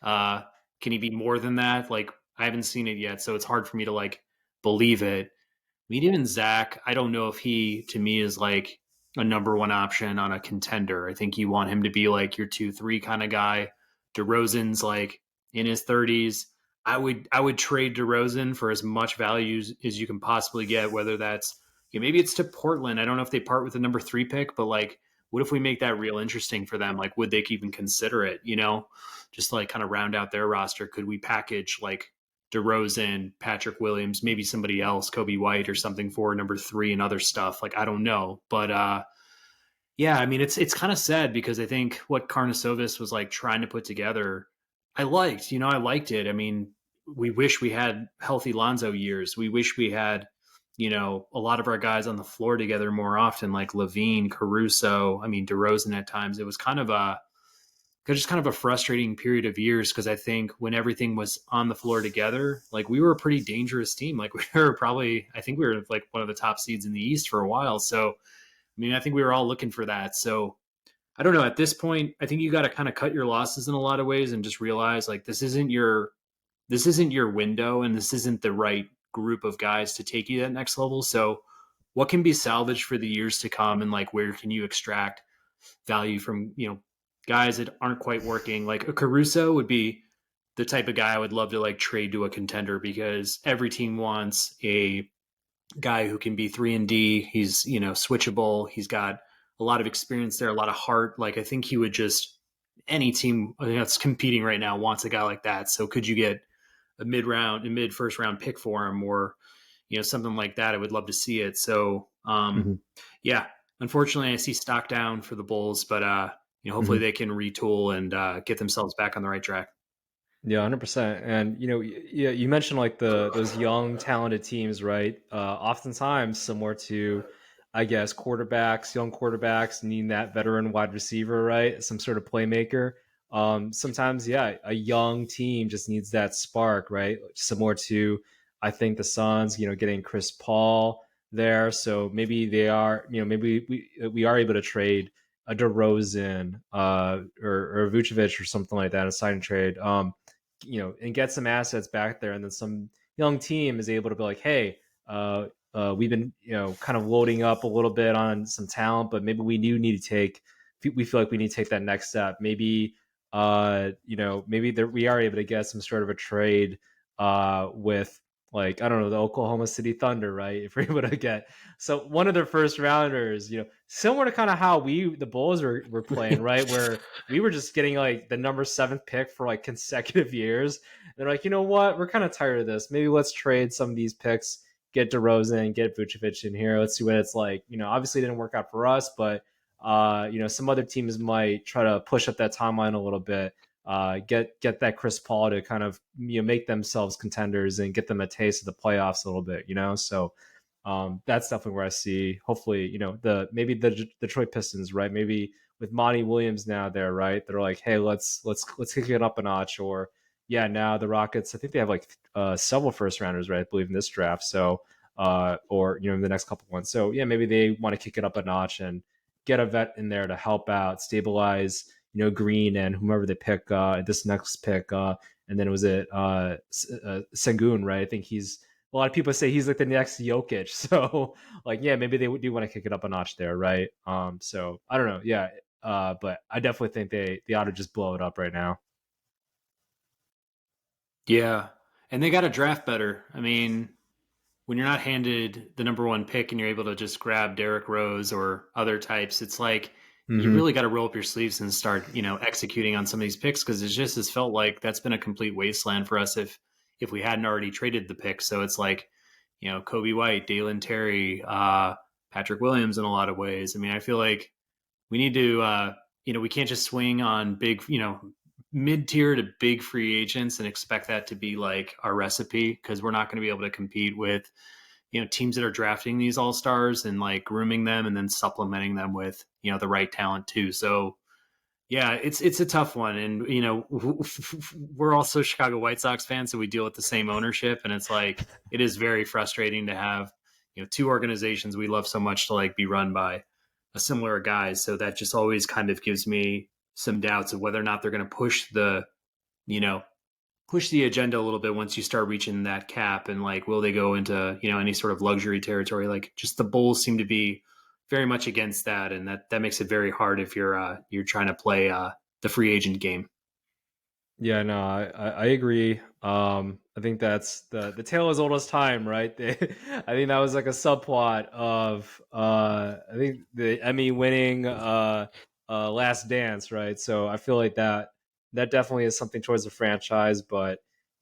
Speaker 1: Can he be more than that? Like, I haven't seen it yet, so it's hard for me to like believe it. I mean, even Zach, I don't know if he to me is like a number one option on a contender. I think you want him to be like your 2-3 kind of guy. DeRozan's like in his 30s. I would trade DeRozan for as much value as you can possibly get, whether that's maybe it's to Portland. I don't know if they part with the number 3 pick, but like, what if we make that real interesting for them? Like, would they even consider it? Just to, like kind of round out their roster. Could we package like DeRozan, Patrick Williams, maybe somebody else, Kobe White or something for number 3 and other stuff? Like, I don't know, but yeah, I mean, it's kind of sad because I think what Karnisovas was like trying to put together, I liked it. I mean, we wish we had healthy Lonzo years. We wish we had, a lot of our guys on the floor together more often, like Levine, Caruso, I mean, DeRozan at times. It was kind of a frustrating period of years because I think when everything was on the floor together, like we were a pretty dangerous team. Like we were probably, I think we were like one of the top seeds in the East for a while. So, I mean, I think we were all looking for that. So I don't know. At this point, I think you got to kind of cut your losses in a lot of ways and just realize like this isn't your window and this isn't the right group of guys to take you to that next level. So what can be salvaged for the years to come and like where can you extract value from, guys that aren't quite working. Like a Caruso would be the type of guy I would love to like trade to a contender because every team wants a guy who can be 3 and D. He's, switchable. He's got a lot of experience there, a lot of heart. Like I think he would just any team that's competing right now wants a guy like that. So could you get a mid first round pick for him or something like that? I would love to see it. So
Speaker 2: Mhm.
Speaker 1: yeah, unfortunately, I see stock down for the Bulls, but hopefully
Speaker 2: Mhm.
Speaker 1: they can retool and get themselves back on the right track.
Speaker 2: Yeah, 100%. And yeah, you mentioned like those young talented teams, right? Oftentimes similar to, I guess, young quarterbacks needing that veteran wide receiver, right? Some sort of playmaker. Sometimes, yeah, a young team just needs that spark, right? Similar to, I think the Suns, getting Chris Paul there. So maybe they are, maybe we are able to trade a DeRozan or Vucevic or something like that, a sign and trade. And get some assets back there, and then some young team is able to be like, hey, we've been kind of loading up a little bit on some talent, but maybe we do need to we feel like we need to take that next step. Maybe maybe there, we are able to get some sort of a trade with, like, I don't know, the Oklahoma City Thunder, right? If we're able to get so one of their first rounders, similar to kind of how the Bulls were playing, right? Where we were just getting like the number 7th pick for like consecutive years. And they're like, you know what? We're kind of tired of this. Maybe let's trade some of these picks, get DeRozan, get Vucevic in here. Let's see what it's like. Obviously it didn't work out for us, but some other teams might try to push up that timeline a little bit. Get that Chris Paul to kind of make themselves contenders and get them a taste of the playoffs a little bit. So that's definitely where I see. Hopefully, maybe the Detroit Pistons, right? Maybe with Monty Williams now there, right? They're like, hey, let's kick it up a notch. Or yeah, now the Rockets, I think they have like several first rounders, right? I believe in this draft. So or in the next couple ones. So yeah, maybe they want to kick it up a notch and get a vet in there to help out, stabilize, Green and whomever they pick this next pick. And then was it Sengun, right? I think he's a lot of people say he's like the next Jokic. So like, yeah, maybe they do want to kick it up a notch there, right? So I don't know. Yeah. But I definitely think they ought to just blow it up right now.
Speaker 1: Yeah, and they got to draft better. I mean, when you're not handed the number one pick and you're able to just grab Derrick Rose or other types, it's like you
Speaker 2: Mm-hmm.
Speaker 1: really got to roll up your sleeves and start, executing on some of these picks because it just has felt like that's been a complete wasteland for us if we hadn't already traded the pick. So it's like, Kobe White, Dalen Terry, Patrick Williams in a lot of ways. I mean, I feel like we need to, we can't just swing on big, mid tier to big free agents and expect that to be like our recipe because we're not going to be able to compete with teams that are drafting these all stars and like grooming them and then supplementing them with the right talent too. So yeah, it's a tough one, and we're also Chicago White Sox fans, so we deal with the same ownership, and it's like it is very frustrating to have two organizations we love so much to like be run by a similar guys. So that just always kind of gives me some doubts of whether or not they're going to you know push the agenda a little bit once you start reaching that cap, and like will they go into any sort of luxury territory? Like just the Bulls seem to be very much against that, and that makes it very hard if you're trying to play the free agent game.
Speaker 2: Yeah, no, I agree. I think that's the tale as old as time, right? I think that was like a subplot of I think the Emmy winning Last Dance, right? So I feel like that definitely is something towards the franchise. But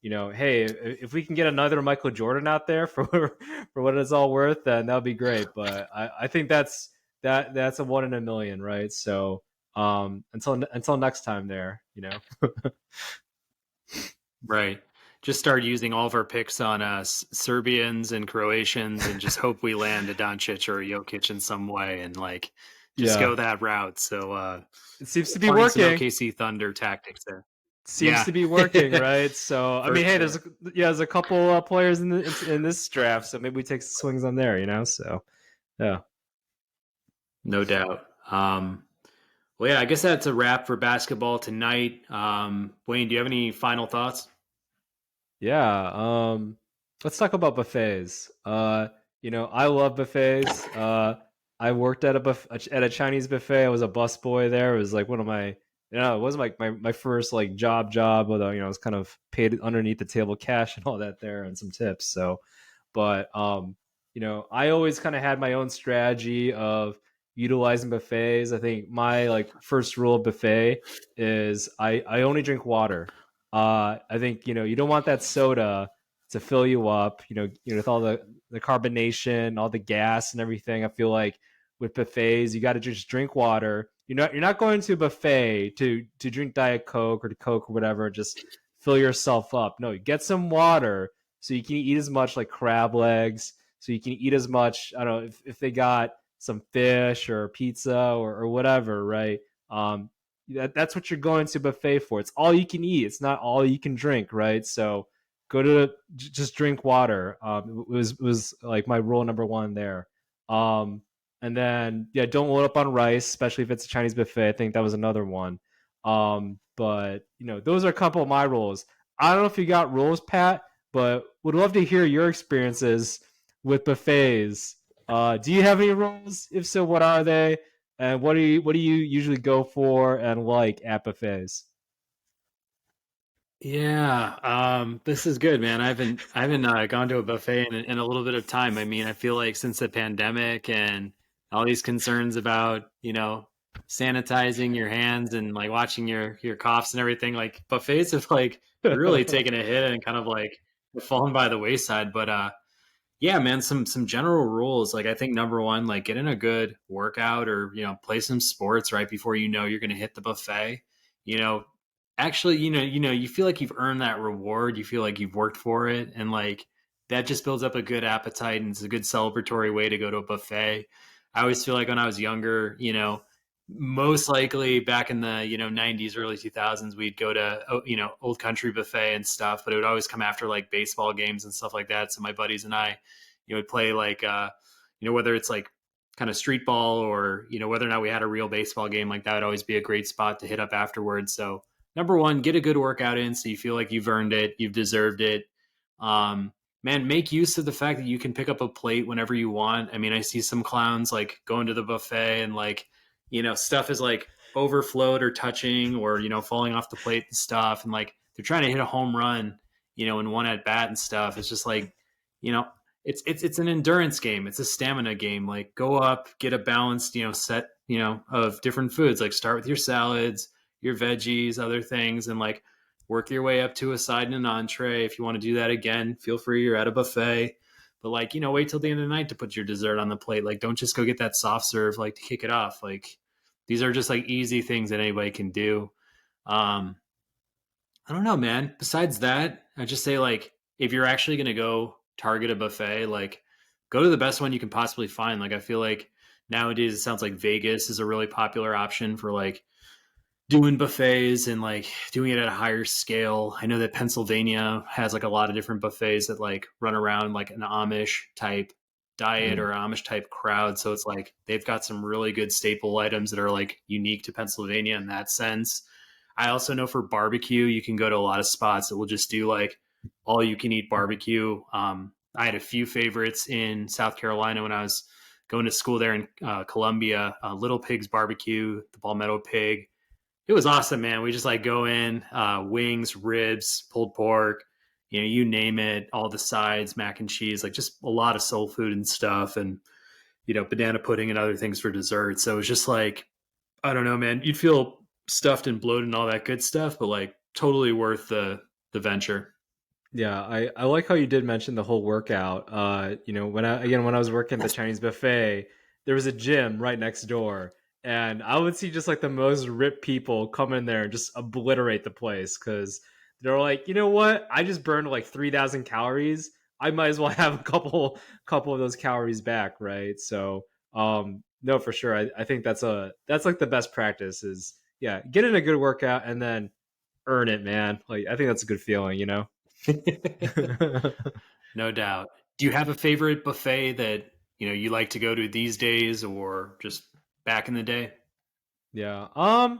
Speaker 2: hey, if we can get another Michael Jordan out there for for what it's all worth, then that would be great. But I think that's a 1 in a million, right? So until next time there.
Speaker 1: Right. just start using all of our picks on Serbians and Croatians and just hope we land a Doncic or a Jokic in some way and like just
Speaker 2: Yeah,
Speaker 1: go that route. So
Speaker 2: it seems to be
Speaker 1: applying some
Speaker 2: working.
Speaker 1: OKC Thunder tactics there.
Speaker 2: Seems
Speaker 1: Yeah,
Speaker 2: to be working, right? So I
Speaker 1: for
Speaker 2: mean, hey,
Speaker 1: sure.
Speaker 2: there's a couple players in this draft, so maybe we take swings on there, you know. So yeah.
Speaker 1: No doubt. Well, yeah, I guess that's a wrap for basketball tonight. Wayne, do you have any final thoughts?
Speaker 2: Yeah, let's talk about buffets. I love buffets. I worked at at a Chinese buffet. I was a busboy there. It was like one of my, it wasn't like my first like job, although I was kind of paid underneath the table cash and all that there and some tips. So, but I always kind of had my own strategy of utilizing buffets. I think my like first rule of buffet is I only drink water. I think you don't want that soda to fill you up. With all the carbonation, all the gas and everything. I feel like with buffets, you got to just drink water. You're not going to a buffet to drink Diet Coke or to Coke or whatever. Just fill yourself up. No, you get some water so you can eat as much like crab legs. So you can eat as much. I don't know if they got some fish or pizza or whatever, right? That's what you're going to buffet for. It's all you can eat. It's not all you can drink, right? So go to just drink water. It was like my rule number one there. And then yeah, don't load up on rice, especially if it's a Chinese buffet. I think that was another one. But those are a couple of my rules. I don't know if you got rules, Pat, but would love to hear your experiences with buffets. Do you have any rules? If so, what are they? And what do you usually go for and like at buffets?
Speaker 1: Yeah, this is good, man. I haven't gone to a buffet in a little bit of time. I mean, I feel like since the pandemic and all these concerns about, sanitizing your hands and like watching your coughs and everything, like buffets have like really taken a hit and kind of like fallen by the wayside. But yeah, man, some general rules. Like I think number one, like get in a good workout or play some sports right before you're gonna hit the buffet. You know, actually, you feel like you've earned that reward. You feel like you've worked for it, and like that just builds up a good appetite and it's a good celebratory way to go to a buffet. I always feel like when I was younger, most likely back in the 90s, early 2000s, we'd go to Old Country Buffet and stuff, but it would always come after like baseball games and stuff like that. So my buddies and I would play like whether it's like kind of street ball or whether or not we had a real baseball game, like that would always be a great spot to hit up afterwards. So number one, get a good workout in so you feel like you've earned it, you've deserved it. Man, make use of the fact that you can pick up a plate whenever you want. I mean, I see some clowns like going to the buffet and like stuff is like overflowed or touching or falling off the plate and stuff, and like they're trying to hit a home run in one at bat and stuff. It's just like you know it's an endurance game, it's a stamina game. Like go up, get a balanced set of different foods. Like start with your salads, your veggies, other things, and like work your way up to a side and an entree. If you want to do that again, feel free, you're at a buffet. But like wait till the end of the night to put your dessert on the plate. Like don't just go get that soft serve like to kick it off. Like these are just like easy things that anybody can do. um I don't know, man. Besides that, I just say like if you're actually going to go target a buffet, like go to the best one you can possibly find. Like I feel like nowadays it sounds like Vegas is a really popular option for like doing buffets and like doing it at a higher scale. I know that Pennsylvania has like a lot of different buffets that like run around like an Amish type diet
Speaker 2: Mm.
Speaker 1: or Amish type crowd. So it's like they've got some really good staple items that are like unique to Pennsylvania in that sense. I also know for barbecue, you can go to a lot of spots that will just do like all you can eat barbecue. I had a few favorites in South Carolina when I was going to school there in Columbia. Little Pig's Barbecue, the Palmetto Pig, it was awesome, man. We just like go in, wings, ribs, pulled pork, you name it, all the sides, mac and cheese, like just a lot of soul food and stuff, and banana pudding and other things for dessert. So it was just like, I don't know, man. You'd feel stuffed and bloated and all that good stuff, but like totally worth the venture.
Speaker 2: Yeah, I like how you did mention the whole workout. When I was working at the Chinese buffet, there was a gym right next door, and I would see just like the most ripped people come in there and just obliterate the place because they're like, you know what? I just burned like 3,000 calories. I might as well have a couple of those calories back, right? So, no, for sure. I think that's like the best practice is yeah, get in a good workout and then earn it, man. Like I think that's a good feeling, you know.
Speaker 1: No doubt. Do you have a favorite buffet that you like to go to these days, or just back in the day?
Speaker 2: Yeah. I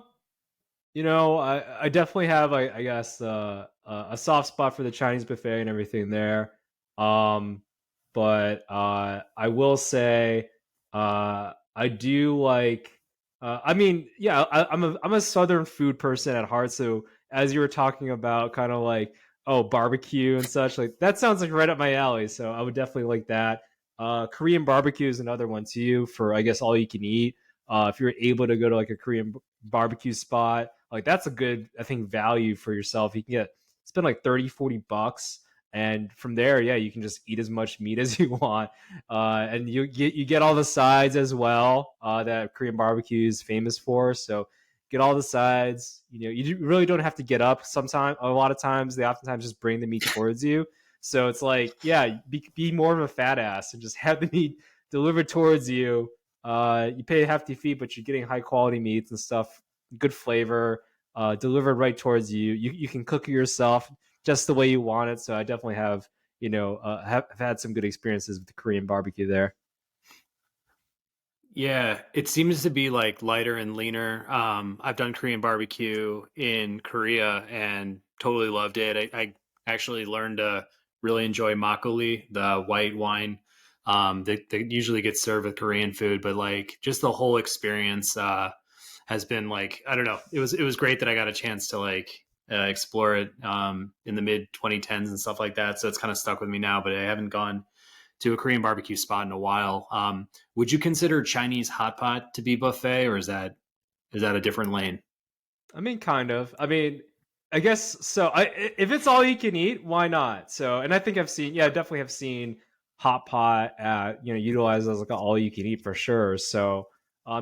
Speaker 2: definitely have, I guess, a soft spot for the Chinese buffet and everything there. Um, but I will say, I do like. I mean, yeah, I'm a Southern food person at heart. So as you were talking about, kind of like barbecue and such, like that sounds like right up my alley. So I would definitely like that. Korean barbecue is another one too for I guess all you can eat. If you're able to go to like a Korean barbecue spot, like that's a good, I think, value for yourself. You can get spend like 30-40 bucks, and from there, yeah, you can just eat as much meat as you want, and you get all the sides as well that Korean barbecue is famous for. So get all the sides. You really don't have to get up. Sometimes, a lot of times, they oftentimes just bring the meat towards you. So it's like, yeah, be more of a fat ass and just have the meat delivered towards you. You pay a hefty fee, but you're getting high quality meats and stuff, good flavor, delivered right towards you. You can cook it yourself just the way you want it. So I definitely have had some good experiences with the Korean barbecue there.
Speaker 1: Yeah, it seems to be like lighter and leaner. I've done Korean barbecue in Korea and totally loved it. I actually learned to really enjoy makgeolli, the white wine that usually gets served with Korean food, but like just the whole experience has been like, I don't know. It was great that I got a chance to like explore it in the mid 2010s and stuff like that. So it's kind of stuck with me now, but I haven't gone to a Korean barbecue spot in a while. Would you consider Chinese hot pot to be buffet, or is that a different lane?
Speaker 2: I mean, kind of. I mean, I guess so. If it's all you can eat, why not? So, and I think I've seen, yeah, I definitely have seen hot pot at utilized as like an all you can eat for sure. So,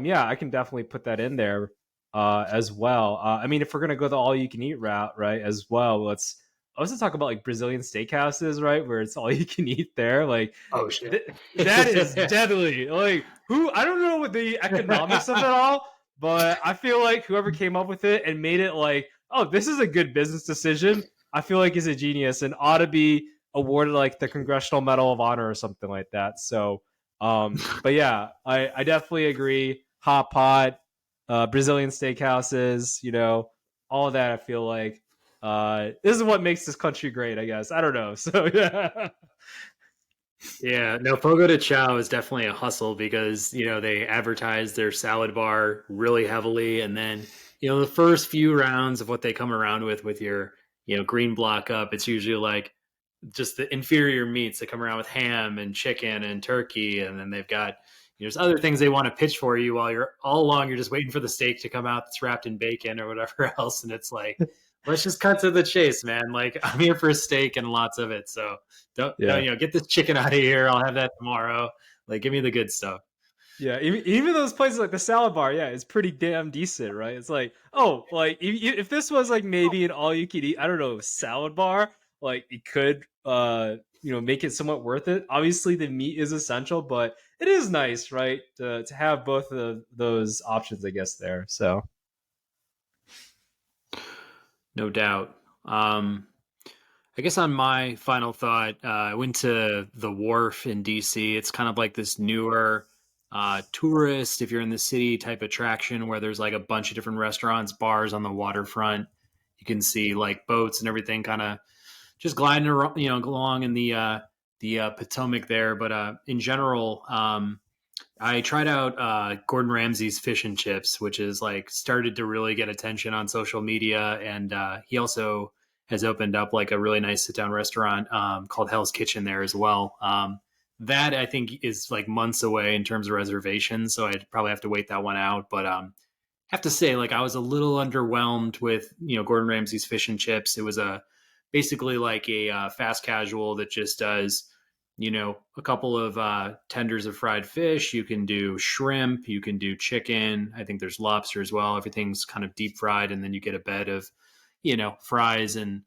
Speaker 2: yeah, I can definitely put that in there as well. I mean, if we're gonna go the all you can eat route, right, as well, let's also talk about like Brazilian steakhouses, right, where it's all you can eat there. Like,
Speaker 1: Oh shit.
Speaker 2: that is deadly. Like, who? I don't know what the economics of it all, but I feel like whoever came up with it and made it like, oh, this is a good business decision, I feel like is a genius and ought to be awarded like the Congressional Medal of Honor or something like that. So, but yeah, I definitely agree. Hot pot, Brazilian steakhouses, all of that. I feel like this is what makes this country great. I guess I don't know. So yeah,
Speaker 1: Yeah, no, Fogo de Chao is definitely a hustle because, they advertise their salad bar really heavily. And then, the first few rounds of what they come around with your, green block up, it's usually like just the inferior meats that come around with ham and chicken and turkey. And then they've got, there's other things they want to pitch for you while you're all along, you're just waiting for the steak to come out that's wrapped in bacon or whatever else. And it's like, let's just cut to the chase, man. Like, I'm here for a steak and lots of it. So, don't
Speaker 2: yeah.
Speaker 1: get this chicken out of here. I'll have that tomorrow. Like, give me the good stuff.
Speaker 2: Yeah, even those places like the salad bar, yeah, it's pretty damn decent, right? It's like, oh, like if this was like maybe an all you could eat, I don't know, salad bar, like it could, make it somewhat worth it. Obviously, the meat is essential, but it is nice, right, to have both of those options, I guess. There, so
Speaker 1: No doubt. I guess on my final thought, I went to the Wharf in DC. It's kind of like this newer tourist, if you're in the city, type attraction where there's like a bunch of different restaurants, bars on the waterfront. You can see like boats and everything kind of just gliding around, along in the Potomac there. But in general, I tried out Gordon Ramsay's fish and chips, which is like started to really get attention on social media, and he also has opened up like a really nice sit down restaurant called Hell's Kitchen there as well. That I think is like months away in terms of reservations, so I'd probably have to wait that one out. But have to say, like I was a little underwhelmed with Gordon Ramsay's fish and chips. It was a basically like a fast casual that just does a couple of tenders of fried fish. You can do shrimp, you can do chicken. I think there's lobster as well. Everything's kind of deep fried, and then you get a bed of, fries and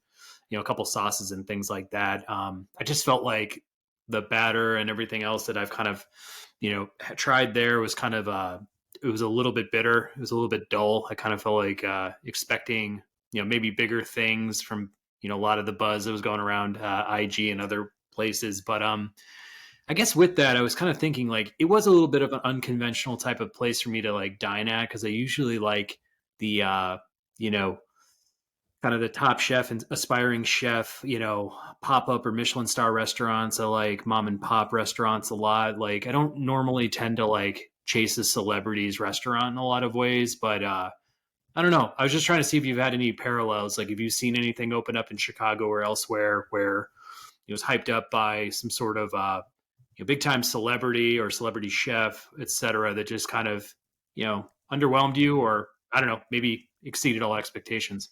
Speaker 1: a couple sauces and things like that. I just felt like the batter and everything else that I've kind of, tried there was kind of, it was a little bit bitter. It was a little bit dull. I kind of felt like expecting, maybe bigger things from, a lot of the buzz that was going around IG and other places. But I guess with that, I was kind of thinking like it was a little bit of an unconventional type of place for me to like dine at because I usually like the, you know, kind of the top chef and aspiring chef, pop up or Michelin star restaurants. I like mom and pop restaurants a lot. Like I don't normally tend to like chase a celebrity's restaurant in a lot of ways, but I don't know. I was just trying to see if you've had any parallels. Like, have you seen anything open up in Chicago or elsewhere where it was hyped up by some sort of big time celebrity or celebrity chef, et cetera, that just kind of underwhelmed you, or I don't know, maybe exceeded all expectations?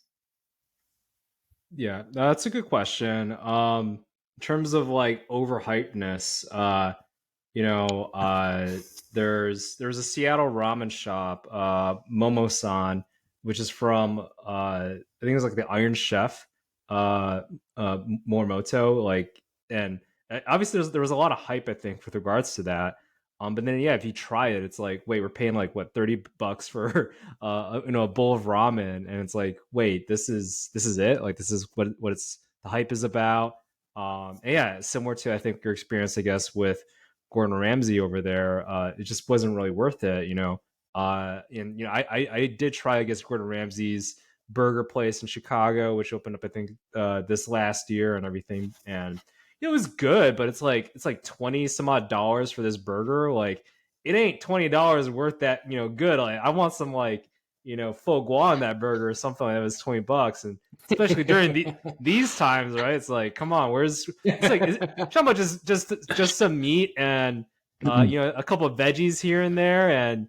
Speaker 2: Yeah, that's a good question. In terms of like overhypeness, you know, uh, there's a Seattle ramen shop, Momo-san, which is from I think it's like the Iron Chef, uh, Morimoto. Like, and obviously there was a lot of hype, I think, with regards to that. But then yeah, if you try it, it's like, wait, we're paying like what, $30 for a bowl of ramen, and it's like, wait, this is it? Like, this is what it's the hype is about. And yeah, similar to, I think, your experience, I guess, with Gordon Ramsay over there, it just wasn't really worth it, you know. And I did try, I guess, Gordon Ramsay's burger place in Chicago, which opened up, I think, this last year and everything, and it was good, but it's like 20 some odd dollars for this burger. Like, it ain't $20 worth that, good. Like, I want some, like, foie gras on that burger or something like that was $20, and especially during these times, right? It's like, come on, where's it's like, how much is just some meat and a couple of veggies here and there, and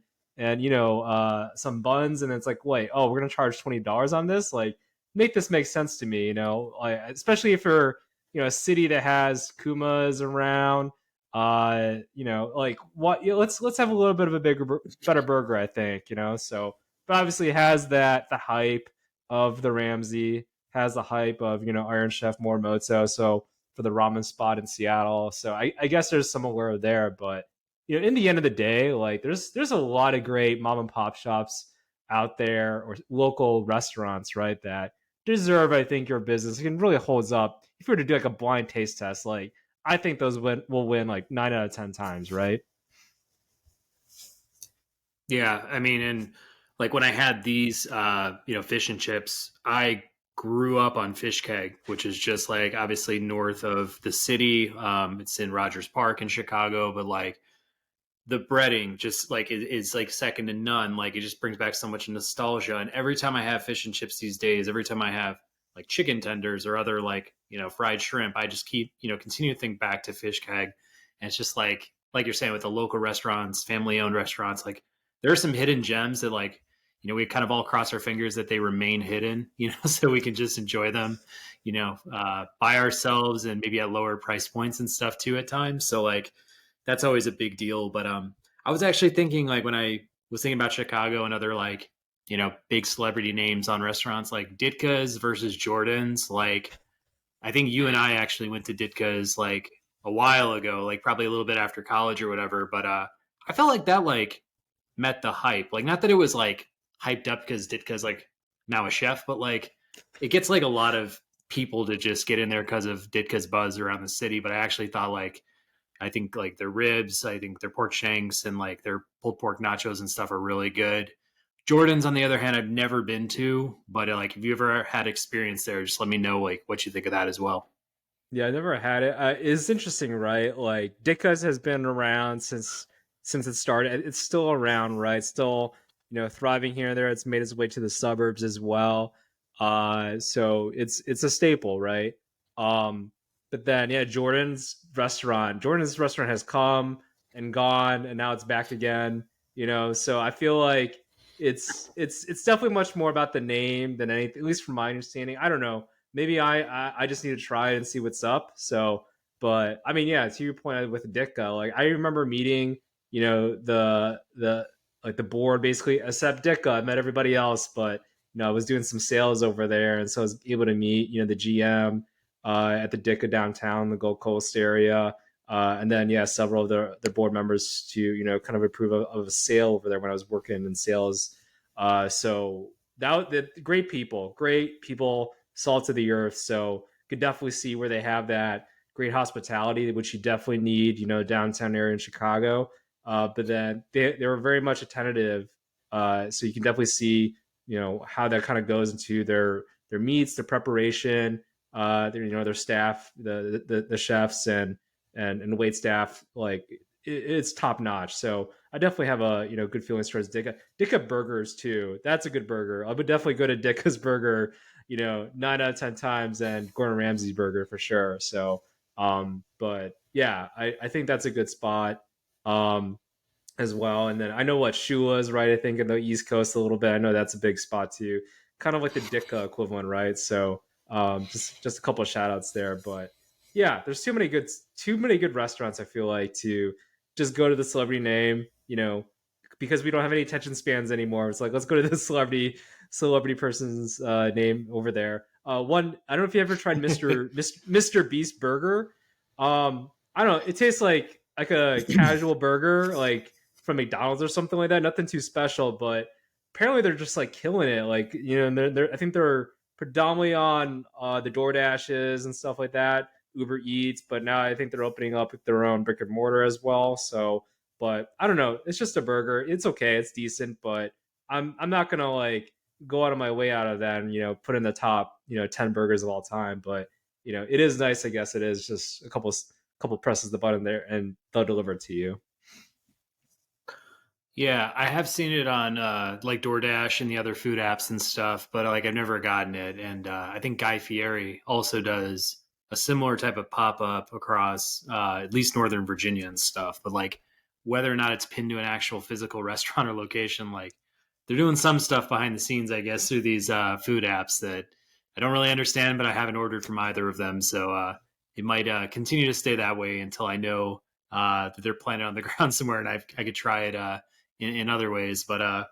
Speaker 2: some buns, and it's like, wait, oh, we're gonna charge $20 on this? Like, make this make sense to me, like, especially if you're a city that has Kumas around. Like, what? Let's have a little bit of a better burger, I think. So, but obviously it has the hype of the Ramsey, has the hype of Iron Chef Morimoto. So for the ramen spot in Seattle, so I guess there's some allure there, but in the end of the day, like, there's a lot of great mom and pop shops out there, or local restaurants, right, that deserve, I think, your business. It can really holds up. If you were to do like a blind taste test, like, I think those will win like 9 out of 10 times, right?
Speaker 1: Yeah, I mean, and like when I had these, fish and chips, I grew up on Fish Keg, which is just like obviously north of the city. It's in Rogers Park in Chicago, but like the breading just like is like second to none. Like it just brings back so much nostalgia. And every time I have fish and chips these days, every time I have like chicken tenders or other like fried shrimp, I just keep continue to think back to Fish Keg. And it's just like you're saying with the local restaurants, family owned restaurants, like there are some hidden gems that like we kind of all cross our fingers that they remain hidden, so we can just enjoy them, by ourselves and maybe at lower price points and stuff too at times. So like that's always a big deal. But I was actually thinking like when I was thinking about Chicago and other like big celebrity names on restaurants like Ditka's versus Jordan's. Like I think you and I actually went to Ditka's like a while ago, like probably a little bit after college or whatever. But I felt like that like met the hype. Like not that it was like hyped up because Ditka's like now a chef, but like it gets like a lot of people to just get in there because of Ditka's buzz around the city. But I actually thought like I think like their ribs, I think their pork shanks and like their pulled pork nachos and stuff are really good. Jordan's on the other hand, I've never been to, but like if you ever had experience there, just let me know like what you think of that as well.
Speaker 2: Yeah, I never had it. It's interesting, right? Like, Dicka's has been around since it started. It's still around, right? Still, thriving here and there. It's made its way to the suburbs as well. So it's a staple, right? But then, yeah, Jordan's restaurant has come and gone, and now it's back again. So I feel like it's definitely much more about the name than anything, at least from my understanding. I don't know, maybe I just need to try it and see what's up. So, but I mean, yeah, to your point with Ditka, like, I remember meeting, the like the board basically, except Ditka. I met everybody else, but I was doing some sales over there, and so I was able to meet the GM at the Dicka downtown, the Gold Coast area. And then, yeah, several of their board members to, kind of approve of a sale over there when I was working in sales. So the great people, salt of the earth. So could definitely see where they have that great hospitality, which you definitely need, downtown area in Chicago. But then they were very much attentive. So you can definitely see, how that kind of goes into their meats, their preparation, their staff, the chefs and wait staff. Like it's top notch. So I definitely have a good feelings towards Dicka burgers too. That's a good burger. I would definitely go to Dicka's burger, 9 out of 10 times, and Gordon Ramsay's burger for sure. So but yeah, I think that's a good spot. As well. And then I know what Shula's, right? I think in the East Coast a little bit. I know that's a big spot too. Kind of like the Dicka equivalent, right? So just a couple of shout outs there. But yeah, there's too many good restaurants, I feel like, to just go to the celebrity name, because we don't have any attention spans anymore. It's like, let's go to the celebrity person's name over there. One, I don't know if you ever tried Mr. Beast Burger. I don't know. It tastes like a casual burger, like from McDonald's or something like that. Nothing too special, but apparently they're just like killing it. Like, and they're I think they're predominantly on the DoorDashes and stuff like that, Uber Eats, but now I think they're opening up their own brick and mortar as well. So, but I don't know. It's just a burger. It's okay. It's decent, but I'm not gonna like go out of my way out of that and put in the top 10 burgers of all time. But it is nice. I guess it is just a couple presses the button there and they'll deliver it to you.
Speaker 1: Yeah, I have seen it on like DoorDash and the other food apps and stuff, but like I've never gotten it. And I think Guy Fieri also does a similar type of pop up across at least Northern Virginia and stuff. But like whether or not it's pinned to an actual physical restaurant or location, like they're doing some stuff behind the scenes, I guess, through these food apps that I don't really understand, but I haven't ordered from either of them. So it might continue to stay that way until I know that they're planted on the ground somewhere and I could try it. In other ways. But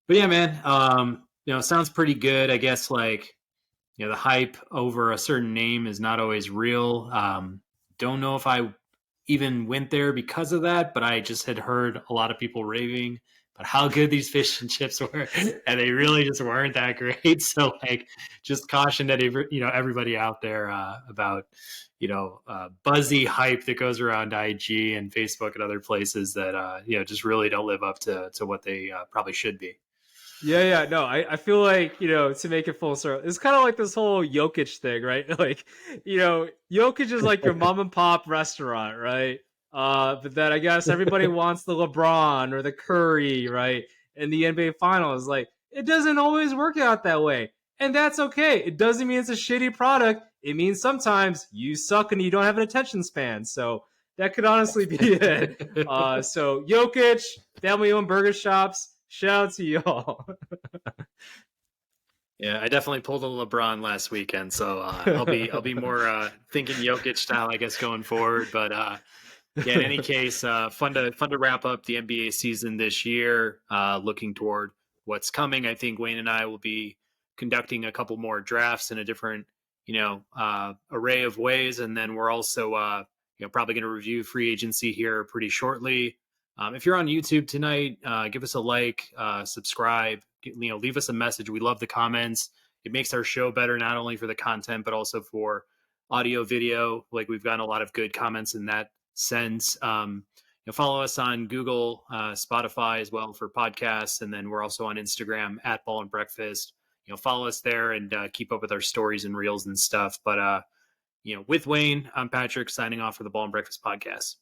Speaker 1: yeah, man, sounds pretty good. I guess like, the hype over a certain name is not always real. Don't know if I even went there because of that, but I just had heard a lot of people raving about how good these fish and chips were, and they really just weren't that great. So like, just caution that everybody out there about buzzy hype that goes around IG and Facebook and other places that just really don't live up to what they probably should be.
Speaker 2: Yeah, no, I feel like, to make it full circle, it's kind of like this whole Jokic thing, right? Like, Jokic is like your mom and pop restaurant, right? But then I guess everybody wants the LeBron or the Curry, right? In the NBA Finals. Like, it doesn't always work out that way. And that's okay. It doesn't mean it's a shitty product. It means sometimes you suck and you don't have an attention span. So that could honestly be it. So Jokic, family-owned burger shops, shout out to y'all.
Speaker 1: Yeah, I definitely pulled a LeBron last weekend, so I'll be more thinking Jokic style, I guess, going forward. But yeah, in any case, fun to wrap up the NBA season this year. Looking toward what's coming, I think Wayne and I will be conducting a couple more drafts in a different array of ways, and then we're also probably going to review free agency here pretty shortly. If you're on YouTube tonight, give us a like, subscribe, leave us a message. We love the comments. It makes our show better, not only for the content, but also for audio, video. Like we've gotten a lot of good comments in that sense. Follow us on Google, Spotify as well for podcasts. And then we're also on Instagram at Ball and Breakfast. Follow us there and keep up with our stories and reels and stuff. But, with Wayne, I'm Patrick signing off for the Ball and Breakfast podcast.